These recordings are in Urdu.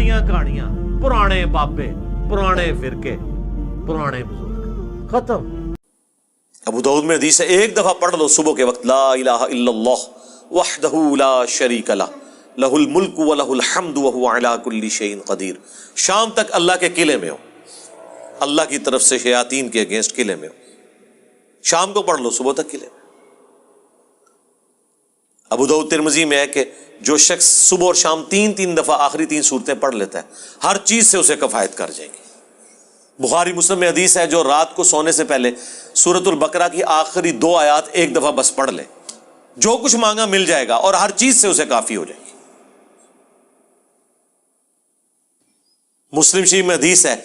پرانیاں کہانیاں، پرانے بابے، پرانے فرقے، پرانے بزرگ، ختم۔ ابو داؤد میں حدیث ہے، ایک دفعہ پڑھ لو صبح کے وقت، لا الہ الا اللہ وحدہ لا شریک لہ لہ الملک ولہ الحمد وہو علی کل شیء قدیر۔ شام تک اللہ کے قلعے میں ہو، اللہ کی طرف سے شیاطین کے اگینسٹ قلعے میں ہو، شام کو پڑھ لو، صبح تک قلعے میں۔ ابو داؤد ترمذی میں ہے کہ جو شخص صبح اور شام تین دفعہ آخری 3 سورتیں پڑھ لیتا ہے، ہر چیز سے اسے کفایت کر جائیں گی۔ بخاری مسلم میں حدیث ہے، جو رات کو سونے سے پہلے سورۃ البقرہ کی آخری 2 آیات ایک دفعہ بس پڑھ لے، جو کچھ مانگا مل جائے گا اور ہر چیز سے اسے کافی ہو جائے گی۔ مسلم شریف میں حدیث ہے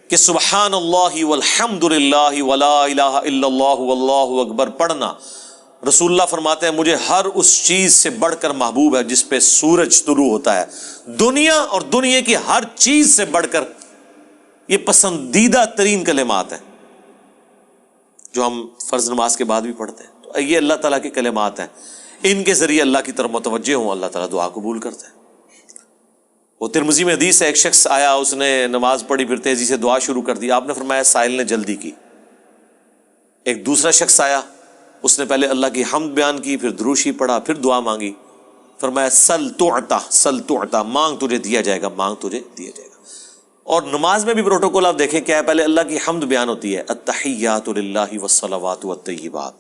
کہ سبحان اللہ والحمد للہ ولا الہ الا اللہ واللہ اکبر پڑھنا، رسول اللہ فرماتے ہیں مجھے ہر اس چیز سے بڑھ کر محبوب ہے جس پہ سورج طلوع ہوتا ہے، دنیا اور دنیا کی ہر چیز سے بڑھ کر یہ پسندیدہ ترین کلمات ہیں جو ہم فرض نماز کے بعد بھی پڑھتے ہیں۔ تو یہ اللہ تعالیٰ کے کلمات ہیں، ان کے ذریعے اللہ کی طرف متوجہ ہوں، اللہ تعالیٰ دعا قبول کرتا ہے۔ وہ ترمذی میں حدیث ہے، ایک شخص آیا، اس نے نماز پڑھی، پھر تیزی سے دعا شروع کر دی، آپ نے فرمایا سائل نے جلدی کی۔ ایک دوسرا شخص آیا، اس نے پہلے اللہ کی حمد بیان کی، پھر دروشی پڑھا، پھر دعا مانگی، فرمایا سل تعطا، مانگ تجھے دیا جائے گا، مانگ تجھے دیا جائے گا۔ اور نماز میں بھی پروٹوکول آپ دیکھیں کیا ہے، پہلے اللہ کی حمد بیان ہوتی ہے، التحیات للہ والصلوات والطیبات،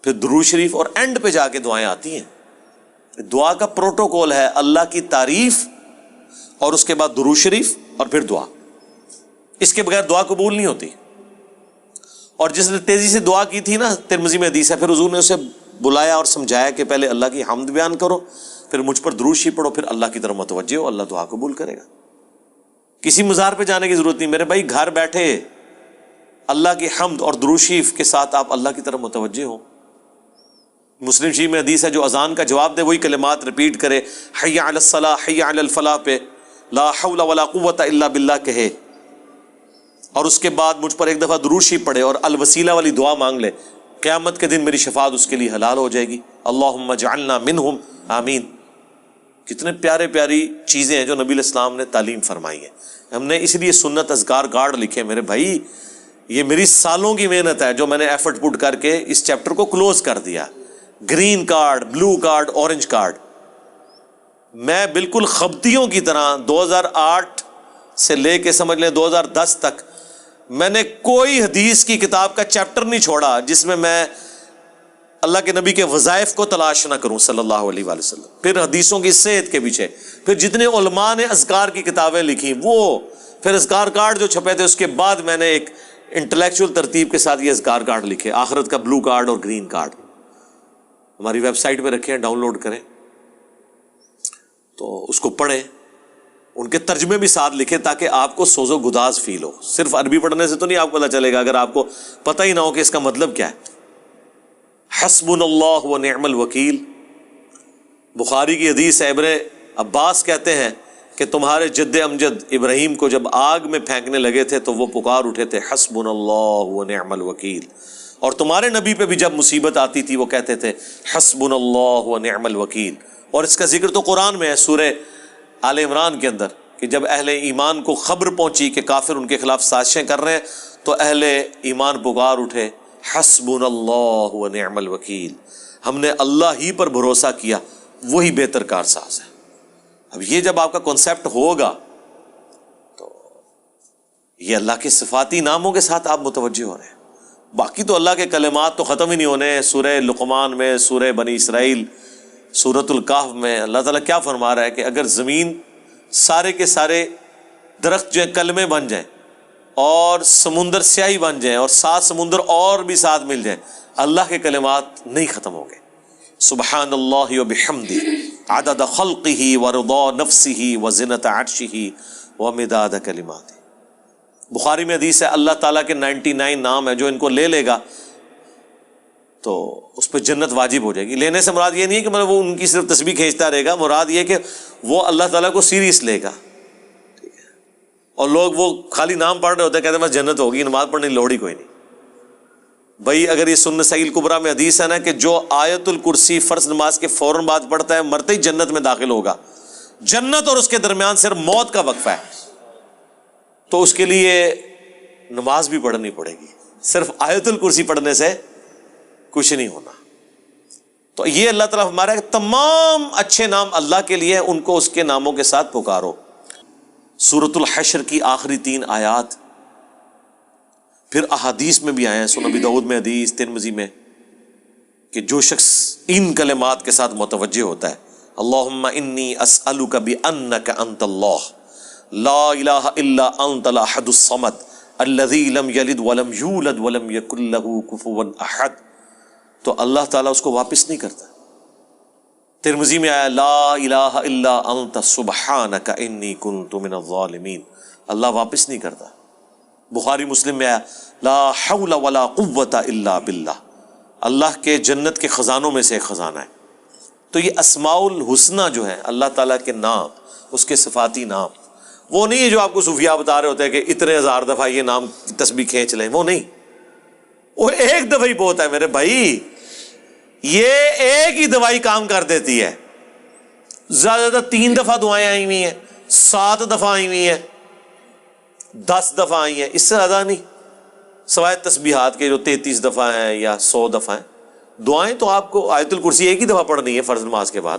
پھر درود شریف، اور اینڈ پہ جا کے دعائیں آتی ہیں۔ دعا کا پروٹوکول ہے اللہ کی تعریف اور اس کے بعد درود شریف اور پھر دعا، اس کے بغیر دعا قبول نہیں ہوتی۔ اور جس نے تیزی سے دعا کی تھی نا، ترمذی میں حدیث ہے، پھر حضور نے اسے بلایا اور سمجھایا کہ پہلے اللہ کی حمد بیان کرو، پھر مجھ پر درود شریف پڑھو، پھر اللہ کی طرف متوجہ ہو، اللہ دعا قبول کرے گا۔ کسی مزار پہ جانے کی ضرورت نہیں میرے بھائی، گھر بیٹھے اللہ کی حمد اور درود شریف کے ساتھ آپ اللہ کی طرف متوجہ ہوں۔ مسلم شریف میں حدیث ہے، جو اذان کا جواب دے وہی کلمات ریپیٹ کرے، حی علی الصلاح حی علی الفلاح پہ لا حول ولا قوت الا باللہ کہے، اور اس کے بعد مجھ پر ایک دفعہ درود شریف پڑھے اور الوسیلہ والی دعا مانگ لے، قیامت کے دن میری شفاعت اس کے لیے حلال ہو جائے گی۔ اللہم اجعلنا منہم، آمین۔ کتنے پیارے پیاری چیزیں ہیں جو نبی علیہ السلام نے تعلیم فرمائی ہیں۔ ہم نے اس لیے سنت اذکار کارڈ لکھے میرے بھائی، یہ میری سالوں کی محنت ہے جو میں نے ایفرٹ پٹ کر کے اس چیپٹر کو کلوز کر دیا۔ Green card, blue card, orange card, میں بالکل خبطیوں کی طرح 2008 سے لے کے سمجھ لیں 2010 تک میں نے کوئی حدیث کی کتاب کا چیپٹر نہیں چھوڑا جس میں میں اللہ کے نبی کے وظائف کو تلاش نہ کروں صلی اللہ علیہ وآلہ وسلم، پھر حدیثوں کی صحت کے پیچھے، پھر جتنے علماء نے اذکار کی کتابیں لکھی وہ، پھر اذکار کارڈ جو چھپے تھے، اس کے بعد میں نے ایک انٹلیکچوئل ترتیب کے ساتھ یہ اذکار کارڈ لکھے، آخرت کا بلو کارڈ اور گرین کارڈ، ہماری ویب سائٹ پہ رکھے ہیں، ڈاؤن لوڈ کریں تو اس کو پڑھیں، ان کے ترجمے بھی ساتھ لکھیں تاکہ آپ کو سوز و گداز فیل ہو۔ صرف عربی پڑھنے سے تو نہیں آپ کو پتہ چلے گا اگر آپ کو پتہ ہی نہ ہو کہ اس کا مطلب کیا ہے۔ حسبنا اللہ و نعم الوکیل، بخاری کی حدیث ہے، ابن عباس کہتے ہیں کہ تمہارے جد امجد ابراہیم کو جب آگ میں پھینکنے لگے تھے تو وہ پکار اٹھے تھے حسبنا اللہ و نعم الوکیل، اور تمہارے نبی پہ بھی جب مصیبت آتی تھی وہ کہتے تھے حسبنا اللہ و نعم الوکیل۔ اور اس کا ذکر تو قرآن میں ہے، سورہ آل عمران کے اندر، کہ جب اہل ایمان کو خبر پہنچی کہ کافر ان کے خلاف سازشیں کر رہے ہیں تو اہل ایمان پکار اٹھے حسبنا اللہ و نعم الوکیل، ہم نے اللہ ہی پر بھروسہ کیا، وہی بہتر کارساز ہے۔ اب یہ جب آپ کا کنسیپٹ ہوگا تو یہ اللہ کے صفاتی ناموں کے ساتھ آپ متوجہ ہو رہے ہیں۔ باقی تو اللہ کے کلمات تو ختم ہی نہیں ہونے، سورہ لقمان میں، سورہ بنی اسرائیل، سورۃ الکہف میں اللہ تعالیٰ کیا فرما رہا ہے کہ اگر زمین سارے کے سارے درخت جو ہیں کلمے بن جائیں اور سمندر سیاہی بن جائیں اور 7 سمندر اور بھی ساتھ مل جائیں، اللہ کے کلمات نہیں ختم ہوں گے۔ سبحان اللہ وبحمدہ عدد خلقہ ورضا نفسہ وزنۃ عرشہ ومداد کلماتہ۔ بخاری میں حدیث ہے اللہ تعالیٰ کے 99 نام ہیں، جو ان کو لے لے گا تو اس پہ جنت واجب ہو جائے گی۔ لینے سے مراد یہ نہیں ہے کہ مطلب وہ ان کی صرف تسبیح کھینچتا رہے گا، مراد یہ کہ وہ اللہ تعالیٰ کو سیریس لے گا، ٹھیک ہے۔ اور لوگ وہ خالی نام پڑھ رہے ہوتے ہیں، کہتے ہیں بس جنت ہوگی، نماز پڑھنے کی لوڑ ہی کوئی نہیں۔ بھائی اگر یہ سنن نسائی الکبریٰ میں حدیث ہے نا کہ جو آیت الکرسی فرض نماز کے فوراً بعد پڑھتا ہے مرتے ہی جنت میں داخل ہوگا، جنت اور اس کے درمیان صرف موت کا وقفہ ہے، تو اس کے لیے نماز بھی پڑھنی پڑے گی، صرف آیت الکرسی پڑھنے سے کچھ نہیں ہونا۔ تو یہ اللہ تعالیٰ ہمارا تمام اچھے نام اللہ کے لیے، ان کو اس کے ناموں کے ساتھ پکارو۔ سورۃ الحشر کی آخری 3 آیات پھر احادیث میں بھی آئے ہیں، سنن ابی داؤد میں حدیث، ترمذی میں، کہ جو شخص ان کلمات کے ساتھ متوجہ ہوتا ہے، اللہم انی اسألک بانک انت اللہ لا الہ الا انت الاحد الصمد الذی لم یلد ولم یولد ولم یکن لہ کفوا احد، تو اللہ تعالیٰ اس کو واپس نہیں کرتا۔ ترمذی میں آیا لا الہ الا انت سبحانک انی کنت من الظالمین، اللہ واپس نہیں کرتا۔ بخاری مسلم میں آیا لا حول ولا قوت الا باللہ، اللہ کے جنت کے خزانوں میں سے ایک خزانہ ہے۔ تو یہ اسماء الحسنہ جو ہے اللہ تعالیٰ کے نام، اس کے صفاتی نام، وہ نہیں ہے جو آپ کو صوفیاء بتا رہے ہوتے ہیں کہ اتنے ہزار دفعہ یہ نام تسبیح کھینچ لیں، وہ نہیں، وہ ایک دفعہ ہی بہت ہے میرے بھائی، یہ ایک ہی دوائی کام کر دیتی ہے۔ زیادہ زیادہ 3 دفعہ دعائیں آئی ہوئی ہیں، 7 دفعہ آئی ہوئی ہیں، 10 دفعہ آئی ہیں، اس سے زیادہ نہیں، سوائے تسبیحات کے جو 33 دفعہ ہیں یا 100 دفعہ ہیں۔ دعائیں تو آپ کو آیت الکرسی ایک ہی دفعہ پڑھنی ہے فرض نماز کے بعد،